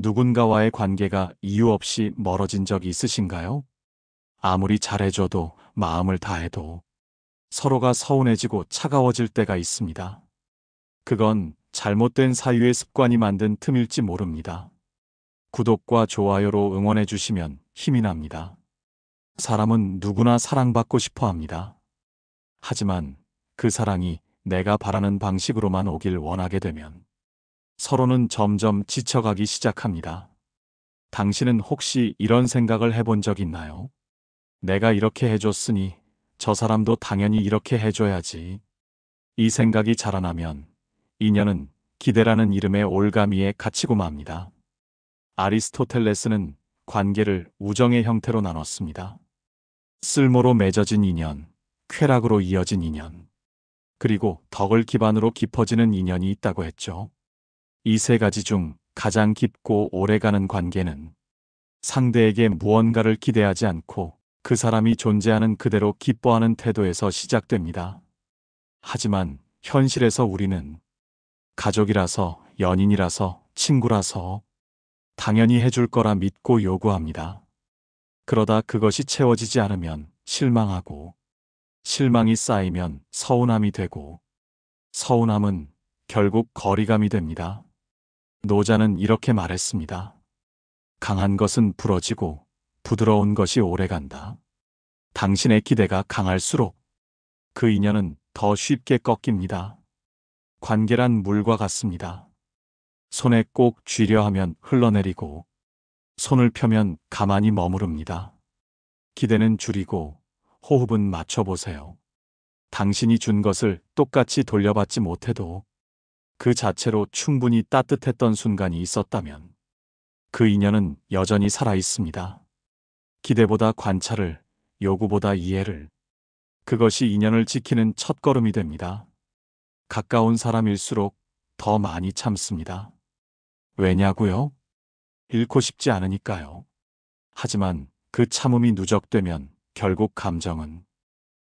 누군가와의 관계가 이유 없이 멀어진 적이 있으신가요? 아무리 잘해줘도 마음을 다해도 서로가 서운해지고 차가워질 때가 있습니다. 그건 잘못된 사유의 습관이 만든 틈일지 모릅니다. 구독과 좋아요로 응원해 주시면 힘이 납니다. 사람은 누구나 사랑받고 싶어 합니다. 하지만 그 사랑이 내가 바라는 방식으로만 오길 원하게 되면 서로는 점점 지쳐가기 시작합니다. 당신은 혹시 이런 생각을 해본 적 있나요? 내가 이렇게 해줬으니 저 사람도 당연히 이렇게 해줘야지. 이 생각이 자라나면 인연은 기대라는 이름의 올가미에 갇히고 맙니다. 아리스토텔레스는 관계를 우정의 형태로 나눴습니다. 쓸모로 맺어진 인연, 쾌락으로 이어진 인연, 그리고 덕을 기반으로 깊어지는 인연이 있다고 했죠. 이 세 가지 중 가장 깊고 오래가는 관계는 상대에게 무언가를 기대하지 않고 그 사람이 존재하는 그대로 기뻐하는 태도에서 시작됩니다. 하지만 현실에서 우리는 가족이라서, 연인이라서, 친구라서 당연히 해줄 거라 믿고 요구합니다. 그러다 그것이 채워지지 않으면 실망하고, 실망이 쌓이면 서운함이 되고, 서운함은 결국 거리감이 됩니다. 노자는 이렇게 말했습니다. 강한 것은 부러지고 부드러운 것이 오래간다. 당신의 기대가 강할수록 그 인연은 더 쉽게 꺾입니다. 관계란 물과 같습니다. 손에 꼭 쥐려 하면 흘러내리고 손을 펴면 가만히 머무릅니다. 기대는 줄이고 호흡은 맞춰보세요. 당신이 준 것을 똑같이 돌려받지 못해도 그 자체로 충분히 따뜻했던 순간이 있었다면 그 인연은 여전히 살아있습니다. 기대보다 관찰을, 요구보다 이해를. 그것이 인연을 지키는 첫걸음이 됩니다. 가까운 사람일수록 더 많이 참습니다. 왜냐고요? 잃고 싶지 않으니까요. 하지만 그 참음이 누적되면 결국 감정은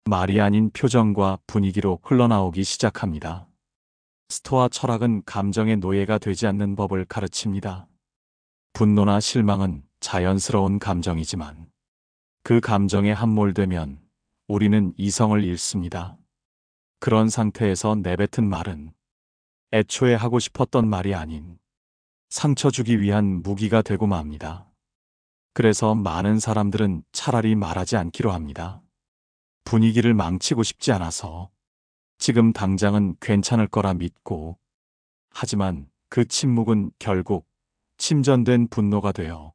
말이 아닌 표정과 분위기로 흘러나오기 시작합니다. 스토아 철학은 감정의 노예가 되지 않는 법을 가르칩니다. 분노나 실망은 자연스러운 감정이지만 그 감정에 함몰되면 우리는 이성을 잃습니다. 그런 상태에서 내뱉은 말은 애초에 하고 싶었던 말이 아닌 상처 주기 위한 무기가 되고 맙니다. 그래서 많은 사람들은 차라리 말하지 않기로 합니다. 분위기를 망치고 싶지 않아서 지금 당장은 괜찮을 거라 믿고, 하지만 그 침묵은 결국 침전된 분노가 되어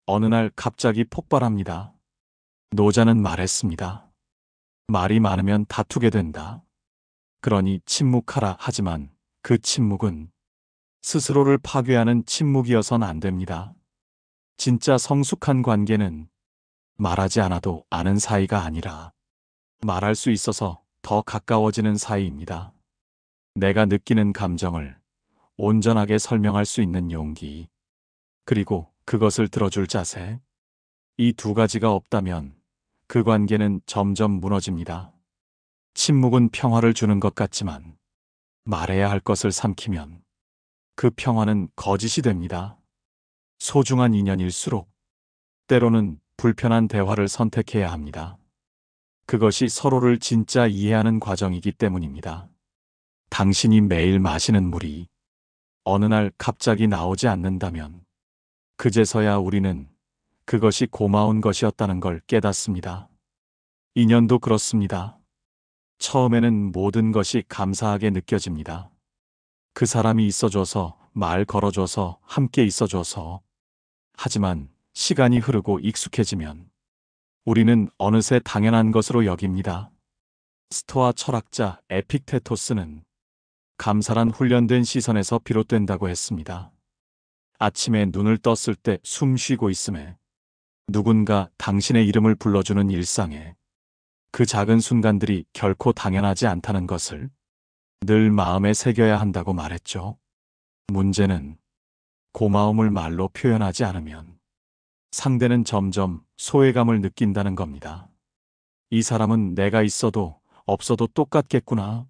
어느 날 갑자기 폭발합니다. 노자는 말했습니다. 말이 많으면 다투게 된다. 그러니 침묵하라. 하지만 그 침묵은 스스로를 파괴하는 침묵이어선 안 됩니다. 진짜 성숙한 관계는 말하지 않아도 아는 사이가 아니라 말할 수 있어서 더 가까워지는 사이입니다. 내가 느끼는 감정을 온전하게 설명할 수 있는 용기, 그리고 그것을 들어줄 자세. 이 두 가지가 없다면 그 관계는 점점 무너집니다. 침묵은 평화를 주는 것 같지만 말해야 할 것을 삼키면 그 평화는 거짓이 됩니다. 소중한 인연일수록 때로는 불편한 대화를 선택해야 합니다. 그것이 서로를 진짜 이해하는 과정이기 때문입니다. 당신이 매일 마시는 물이 어느 날 갑자기 나오지 않는다면 그제서야 우리는 그것이 고마운 것이었다는 걸 깨닫습니다. 인연도 그렇습니다. 처음에는 모든 것이 감사하게 느껴집니다. 그 사람이 있어줘서, 말 걸어줘서, 함께 있어줘서. 하지만 시간이 흐르고 익숙해지면 우리는 어느새 당연한 것으로 여깁니다. 스토아 철학자 에픽테토스는 감사란 훈련된 시선에서 비롯된다고 했습니다. 아침에 눈을 떴을 때 숨 쉬고 있음에, 누군가 당신의 이름을 불러주는 일상에, 그 작은 순간들이 결코 당연하지 않다는 것을 늘 마음에 새겨야 한다고 말했죠. 문제는 고마움을 말로 표현하지 않으면 상대는 점점 소외감을 느낀다는 겁니다. 이 사람은 내가 있어도 없어도 똑같겠구나.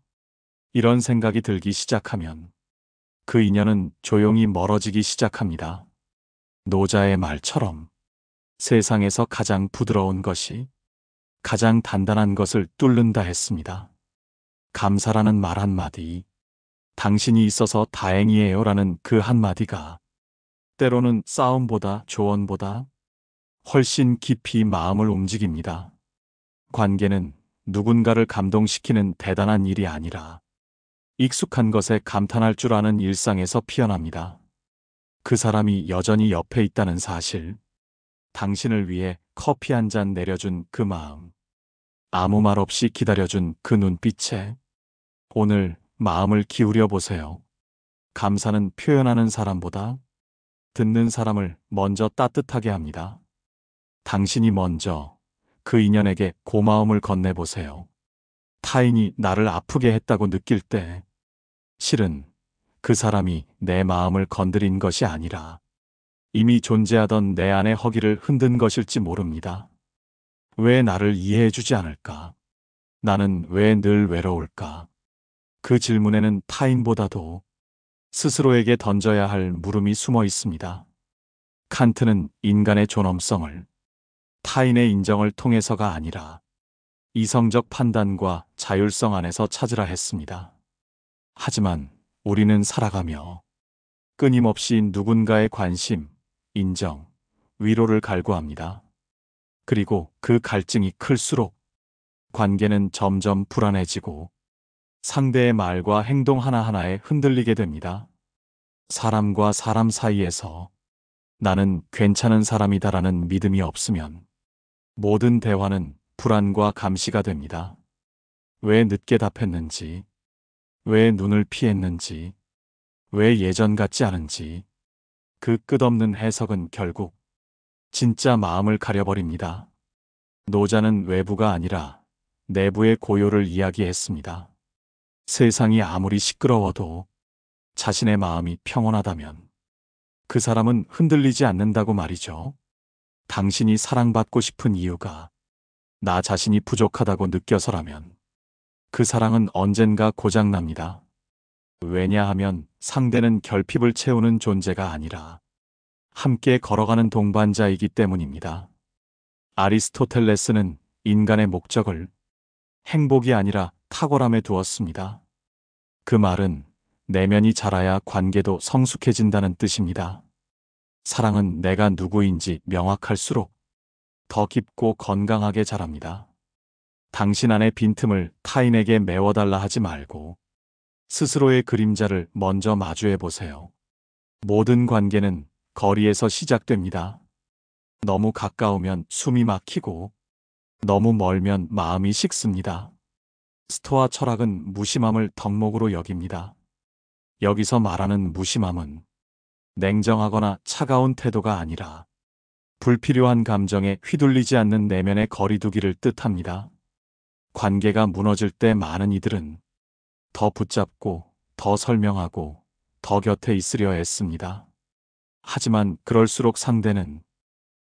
이런 생각이 들기 시작하면 그 인연은 조용히 멀어지기 시작합니다. 노자의 말처럼 세상에서 가장 부드러운 것이 가장 단단한 것을 뚫는다 했습니다. 감사라는 말 한마디, 당신이 있어서 다행이에요라는 그 한마디가 때로는 싸움보다 조언보다 훨씬 깊이 마음을 움직입니다. 관계는 누군가를 감동시키는 대단한 일이 아니라 익숙한 것에 감탄할 줄 아는 일상에서 피어납니다. 그 사람이 여전히 옆에 있다는 사실, 당신을 위해 커피 한 잔 내려준 그 마음, 아무 말 없이 기다려준 그 눈빛에 오늘 마음을 기울여 보세요. 감사는 표현하는 사람보다 듣는 사람을 먼저 따뜻하게 합니다. 당신이 먼저 그 인연에게 고마움을 건네보세요. 타인이 나를 아프게 했다고 느낄 때 실은 그 사람이 내 마음을 건드린 것이 아니라 이미 존재하던 내 안의 허기를 흔든 것일지 모릅니다. 왜 나를 이해해주지 않을까? 나는 왜 늘 외로울까? 그 질문에는 타인보다도 스스로에게 던져야 할 물음이 숨어 있습니다. 칸트는 인간의 존엄성을 타인의 인정을 통해서가 아니라 이성적 판단과 자율성 안에서 찾으라 했습니다. 하지만 우리는 살아가며 끊임없이 누군가의 관심, 인정, 위로를 갈구합니다. 그리고 그 갈증이 클수록 관계는 점점 불안해지고 상대의 말과 행동 하나하나에 흔들리게 됩니다. 사람과 사람 사이에서 나는 괜찮은 사람이다라는 믿음이 없으면 모든 대화는 불안과 감시가 됩니다. 왜 늦게 답했는지, 왜 눈을 피했는지, 왜 예전 같지 않은지, 그 끝없는 해석은 결국 진짜 마음을 가려버립니다. 노자는 외부가 아니라 내부의 고요를 이야기했습니다. 세상이 아무리 시끄러워도 자신의 마음이 평온하다면 그 사람은 흔들리지 않는다고 말이죠. 당신이 사랑받고 싶은 이유가 나 자신이 부족하다고 느껴서라면 그 사랑은 언젠가 고장납니다. 왜냐하면 상대는 결핍을 채우는 존재가 아니라 함께 걸어가는 동반자이기 때문입니다. 아리스토텔레스는 인간의 목적을 행복이 아니라 탁월함에 두었습니다. 그 말은 내면이 자라야 관계도 성숙해진다는 뜻입니다. 사랑은 내가 누구인지 명확할수록 더 깊고 건강하게 자랍니다. 당신 안의 빈틈을 타인에게 메워달라 하지 말고 스스로의 그림자를 먼저 마주해 보세요. 모든 관계는 거리에서 시작됩니다. 너무 가까우면 숨이 막히고 너무 멀면 마음이 식습니다. 스토아 철학은 무심함을 덕목으로 여깁니다. 여기서 말하는 무심함은 냉정하거나 차가운 태도가 아니라 불필요한 감정에 휘둘리지 않는 내면의 거리두기를 뜻합니다. 관계가 무너질 때 많은 이들은 더 붙잡고, 더 설명하고, 더 곁에 있으려 애씁니다. 하지만 그럴수록 상대는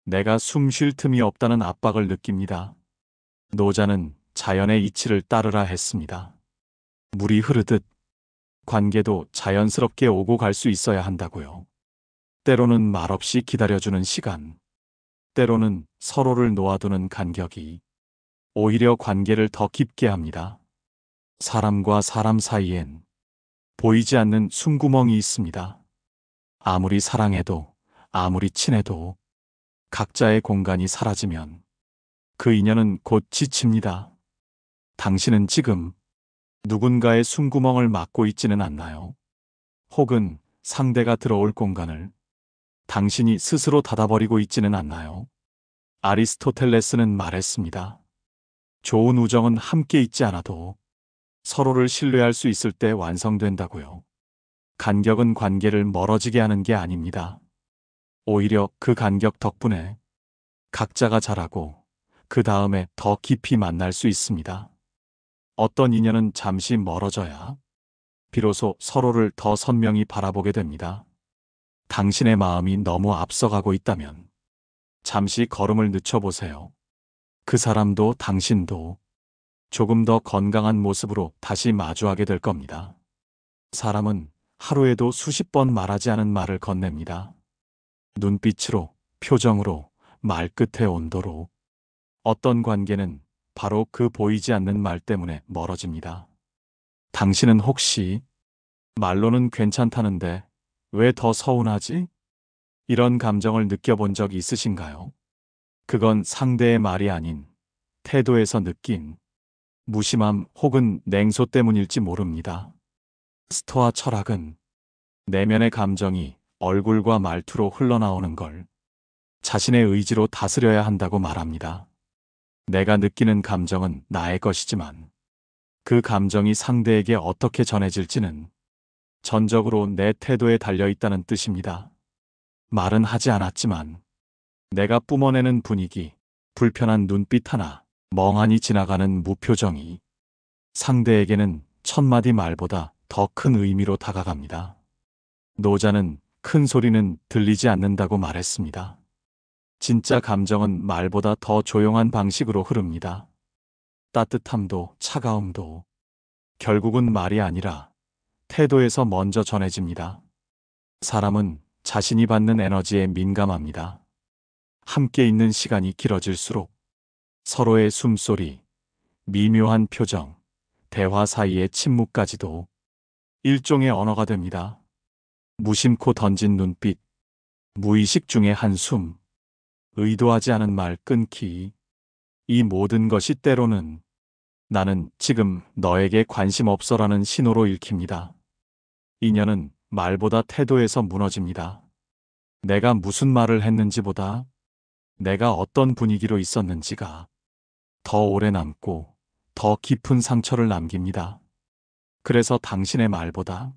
내가 숨 쉴 틈이 없다는 압박을 느낍니다. 노자는 자연의 이치를 따르라 했습니다. 물이 흐르듯 관계도 자연스럽게 오고 갈 수 있어야 한다고요. 때로는 말없이 기다려주는 시간, 때로는 서로를 놓아두는 간격이 오히려 관계를 더 깊게 합니다. 사람과 사람 사이엔 보이지 않는 숨구멍이 있습니다. 아무리 사랑해도, 아무리 친해도 각자의 공간이 사라지면 그 인연은 곧 지칩니다. 당신은 지금 누군가의 숨구멍을 막고 있지는 않나요? 혹은 상대가 들어올 공간을 당신이 스스로 닫아버리고 있지는 않나요? 아리스토텔레스는 말했습니다. 좋은 우정은 함께 있지 않아도 서로를 신뢰할 수 있을 때 완성된다고요. 간격은 관계를 멀어지게 하는 게 아닙니다. 오히려 그 간격 덕분에 각자가 자라고 그 다음에 더 깊이 만날 수 있습니다. 어떤 인연은 잠시 멀어져야 비로소 서로를 더 선명히 바라보게 됩니다. 당신의 마음이 너무 앞서가고 있다면 잠시 걸음을 늦춰보세요. 그 사람도 당신도 조금 더 건강한 모습으로 다시 마주하게 될 겁니다. 사람은 하루에도 수십 번 말하지 않은 말을 건넵니다. 눈빛으로, 표정으로, 말끝의 온도로. 어떤 관계는 바로 그 보이지 않는 말 때문에 멀어집니다. 당신은 혹시 말로는 괜찮다는데 왜 더 서운하지? 이런 감정을 느껴본 적 있으신가요? 그건 상대의 말이 아닌 태도에서 느낀 무심함 혹은 냉소 때문일지 모릅니다. 스토아 철학은 내면의 감정이 얼굴과 말투로 흘러나오는 걸 자신의 의지로 다스려야 한다고 말합니다. 내가 느끼는 감정은 나의 것이지만 그 감정이 상대에게 어떻게 전해질지는 전적으로 내 태도에 달려 있다는 뜻입니다. 말은 하지 않았지만 내가 뿜어내는 분위기, 불편한 눈빛 하나, 멍하니 지나가는 무표정이 상대에게는 천마디 말보다 더 큰 의미로 다가갑니다. 노자는 큰 소리는 들리지 않는다고 말했습니다. 진짜 감정은 말보다 더 조용한 방식으로 흐릅니다. 따뜻함도 차가움도 결국은 말이 아니라 태도에서 먼저 전해집니다. 사람은 자신이 받는 에너지에 민감합니다. 함께 있는 시간이 길어질수록 서로의 숨소리, 미묘한 표정, 대화 사이의 침묵까지도 일종의 언어가 됩니다. 무심코 던진 눈빛, 무의식 중의 한숨, 의도하지 않은 말 끊기. 이 모든 것이 때로는 나는 지금 너에게 관심 없어라는 신호로 읽힙니다. 인연은 말보다 태도에서 무너집니다. 내가 무슨 말을 했는지보다 내가 어떤 분위기로 있었는지가 더 오래 남고 더 깊은 상처를 남깁니다. 그래서 당신의 말보다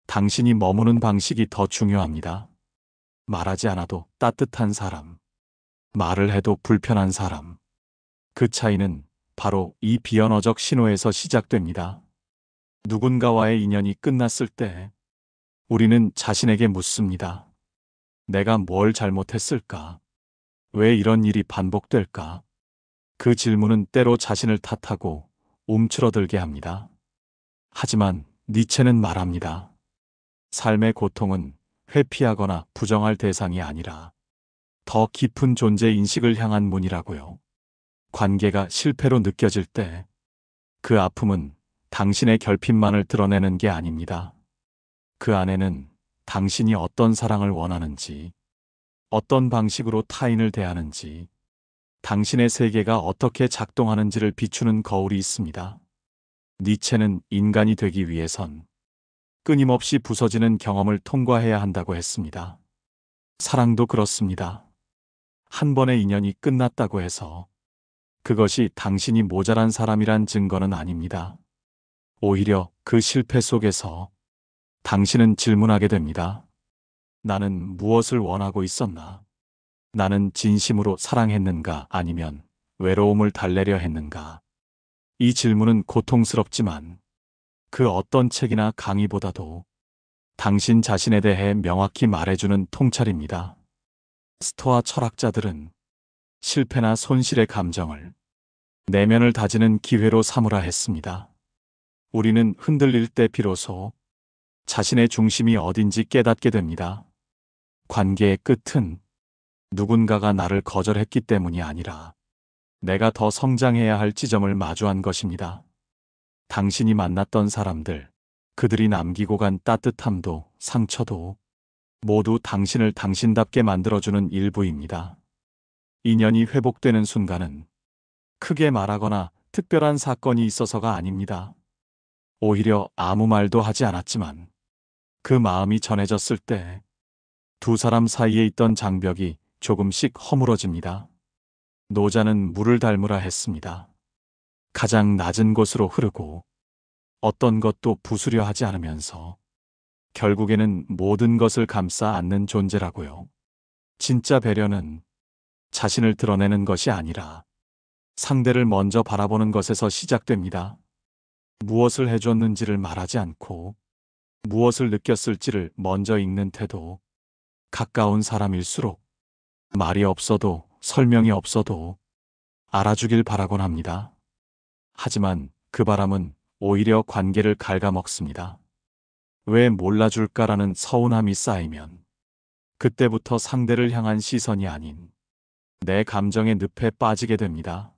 당신이 머무는 방식이 더 중요합니다. 말하지 않아도 따뜻한 사람, 말을 해도 불편한 사람. 그 차이는 바로 이 비언어적 신호에서 시작됩니다. 누군가와의 인연이 끝났을 때 우리는 자신에게 묻습니다. 내가 뭘 잘못했을까? 왜 이런 일이 반복될까? 그 질문은 때로 자신을 탓하고 움츠러들게 합니다. 하지만 니체는 말합니다. 삶의 고통은 회피하거나 부정할 대상이 아니라 더 깊은 존재 인식을 향한 문이라고요. 관계가 실패로 느껴질 때 그 아픔은 당신의 결핍만을 드러내는 게 아닙니다. 그 안에는 당신이 어떤 사랑을 원하는지, 어떤 방식으로 타인을 대하는지, 당신의 세계가 어떻게 작동하는지를 비추는 거울이 있습니다. 니체는 인간이 되기 위해선 끊임없이 부서지는 경험을 통과해야 한다고 했습니다. 사랑도 그렇습니다. 한 번의 인연이 끝났다고 해서 그것이 당신이 모자란 사람이란 증거는 아닙니다. 오히려 그 실패 속에서 당신은 질문하게 됩니다. 나는 무엇을 원하고 있었나? 나는 진심으로 사랑했는가 아니면 외로움을 달래려 했는가? 이 질문은 고통스럽지만 그 어떤 책이나 강의보다도 당신 자신에 대해 명확히 말해주는 통찰입니다. 스토아 철학자들은 실패나 손실의 감정을 내면을 다지는 기회로 삼으라 했습니다. 우리는 흔들릴 때 비로소 자신의 중심이 어딘지 깨닫게 됩니다. 관계의 끝은 누군가가 나를 거절했기 때문이 아니라 내가 더 성장해야 할 지점을 마주한 것입니다. 당신이 만났던 사람들, 그들이 남기고 간 따뜻함도 상처도 모두 당신을 당신답게 만들어주는 일부입니다. 인연이 회복되는 순간은 크게 말하거나 특별한 사건이 있어서가 아닙니다. 오히려 아무 말도 하지 않았지만 그 마음이 전해졌을 때 두 사람 사이에 있던 장벽이 조금씩 허물어집니다. 노자는 물을 닮으라 했습니다. 가장 낮은 곳으로 흐르고 어떤 것도 부수려 하지 않으면서 결국에는 모든 것을 감싸 안는 존재라고요. 진짜 배려는 자신을 드러내는 것이 아니라 상대를 먼저 바라보는 것에서 시작됩니다. 무엇을 해줬는지를 말하지 않고 무엇을 느꼈을지를 먼저 읽는 태도. 가까운 사람일수록 말이 없어도 설명이 없어도 알아주길 바라곤 합니다. 하지만 그 바람은 오히려 관계를 갉아먹습니다. 왜 몰라줄까라는 서운함이 쌓이면 그때부터 상대를 향한 시선이 아닌 내 감정의 늪에 빠지게 됩니다.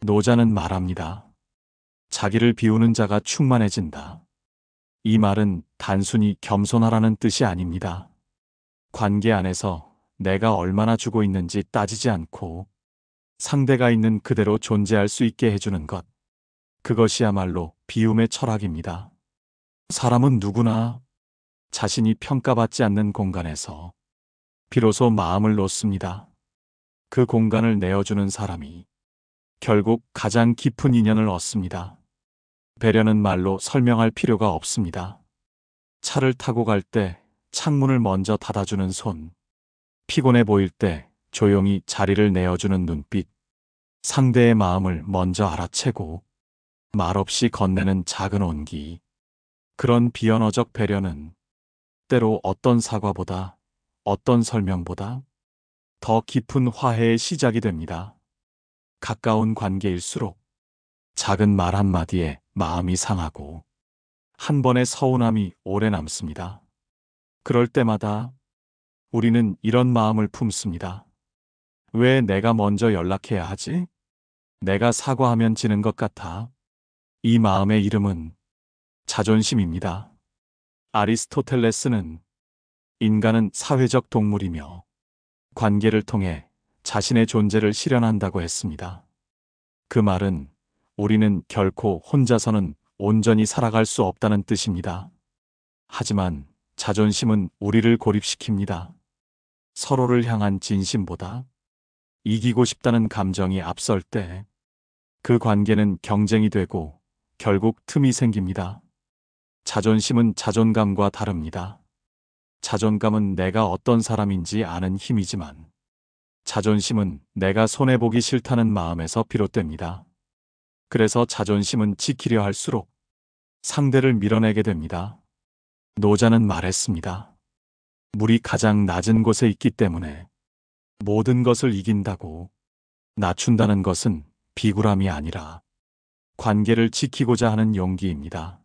노자는 말합니다. 자기를 비우는 자가 충만해진다. 이 말은 단순히 겸손하라는 뜻이 아닙니다. 관계 안에서 내가 얼마나 주고 있는지 따지지 않고 상대가 있는 그대로 존재할 수 있게 해주는 것. 그것이야말로 비움의 철학입니다. 사람은 누구나 자신이 평가받지 않는 공간에서 비로소 마음을 놓습니다. 그 공간을 내어주는 사람이 결국 가장 깊은 인연을 얻습니다. 배려는 말로 설명할 필요가 없습니다. 차를 타고 갈 때 창문을 먼저 닫아주는 손, 피곤해 보일 때 조용히 자리를 내어주는 눈빛, 상대의 마음을 먼저 알아채고 말없이 건네는 작은 온기. 그런 비언어적 배려는 때로 어떤 사과보다, 어떤 설명보다 더 깊은 화해의 시작이 됩니다. 가까운 관계일수록 작은 말 한마디에 마음이 상하고 한 번의 서운함이 오래 남습니다. 그럴 때마다 우리는 이런 마음을 품습니다. 왜 내가 먼저 연락해야 하지? 내가 사과하면 지는 것 같아. 이 마음의 이름은 자존심입니다. 아리스토텔레스는 인간은 사회적 동물이며 관계를 통해 자신의 존재를 실현한다고 했습니다. 그 말은 우리는 결코 혼자서는 온전히 살아갈 수 없다는 뜻입니다. 하지만 자존심은 우리를 고립시킵니다. 서로를 향한 진심보다 이기고 싶다는 감정이 앞설 때 그 관계는 경쟁이 되고 결국 틈이 생깁니다. 자존심은 자존감과 다릅니다. 자존감은 내가 어떤 사람인지 아는 힘이지만 자존심은 내가 손해보기 싫다는 마음에서 비롯됩니다. 그래서 자존심은 지키려 할수록 상대를 밀어내게 됩니다. 노자는 말했습니다. 물이 가장 낮은 곳에 있기 때문에 모든 것을 이긴다고 낮춘다는 것은 비굴함이 아니라 관계를 지키고자 하는 용기입니다.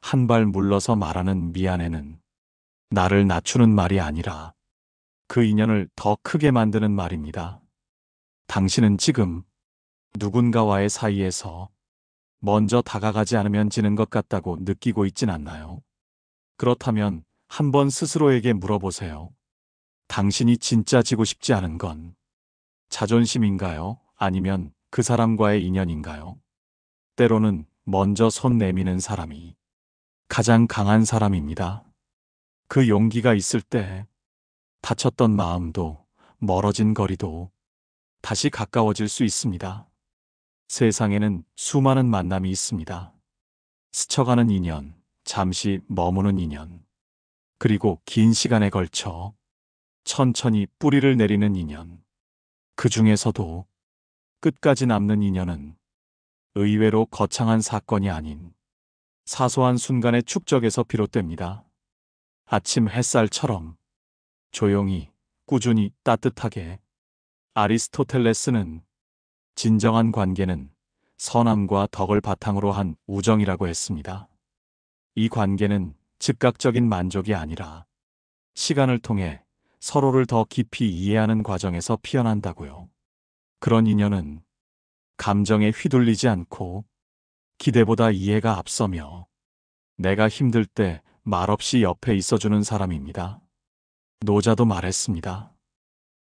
한 발 물러서 말하는 미안해는 나를 낮추는 말이 아니라 그 인연을 더 크게 만드는 말입니다. 당신은 지금 누군가와의 사이에서 먼저 다가가지 않으면 지는 것 같다고 느끼고 있진 않나요? 그렇다면 한번 스스로에게 물어보세요. 당신이 진짜 지고 싶지 않은 건 자존심인가요? 아니면 그 사람과의 인연인가요? 때로는 먼저 손 내미는 사람이 가장 강한 사람입니다. 그 용기가 있을 때 다쳤던 마음도 멀어진 거리도 다시 가까워질 수 있습니다. 세상에는 수많은 만남이 있습니다. 스쳐가는 인연, 잠시 머무는 인연, 그리고 긴 시간에 걸쳐 천천히 뿌리를 내리는 인연. 그 중에서도 끝까지 남는 인연은 의외로 거창한 사건이 아닌 사소한 순간의 축적에서 비롯됩니다. 아침 햇살처럼 조용히, 꾸준히, 따뜻하게. 아리스토텔레스는 진정한 관계는 선함과 덕을 바탕으로 한 우정이라고 했습니다. 이 관계는 즉각적인 만족이 아니라 시간을 통해 서로를 더 깊이 이해하는 과정에서 피어난다고요. 그런 인연은 감정에 휘둘리지 않고 기대보다 이해가 앞서며 내가 힘들 때 말없이 옆에 있어주는 사람입니다. 노자도 말했습니다.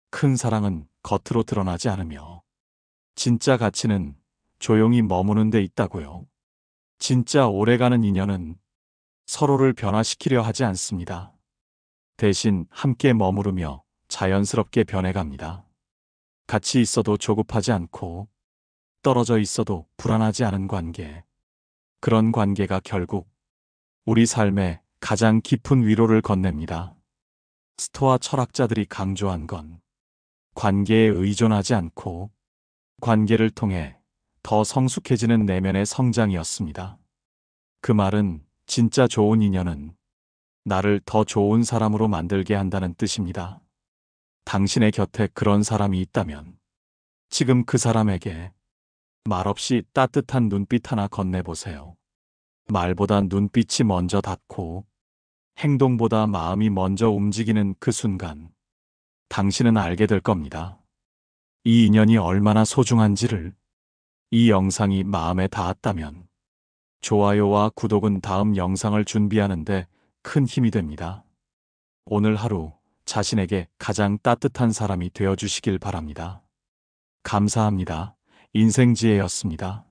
큰 사랑은 겉으로 드러나지 않으며 진짜 가치는 조용히 머무는 데 있다고요. 진짜 오래가는 인연은 서로를 변화시키려 하지 않습니다. 대신 함께 머무르며 자연스럽게 변해갑니다. 같이 있어도 조급하지 않고 떨어져 있어도 불안하지 않은 관계. 그런 관계가 결국 우리 삶에 가장 깊은 위로를 건넵니다. 스토아 철학자들이 강조한 건 관계에 의존하지 않고 관계를 통해 더 성숙해지는 내면의 성장이었습니다. 그 말은 진짜 좋은 인연은 나를 더 좋은 사람으로 만들게 한다는 뜻입니다. 당신의 곁에 그런 사람이 있다면 지금 그 사람에게 말없이 따뜻한 눈빛 하나 건네보세요. 말보다 눈빛이 먼저 닿고 행동보다 마음이 먼저 움직이는 그 순간, 당신은 알게 될 겁니다. 이 인연이 얼마나 소중한지를. 이 영상이 마음에 닿았다면, 좋아요와 구독은 다음 영상을 준비하는데 큰 힘이 됩니다. 오늘 하루 자신에게 가장 따뜻한 사람이 되어주시길 바랍니다. 감사합니다. 인생지혜였습니다.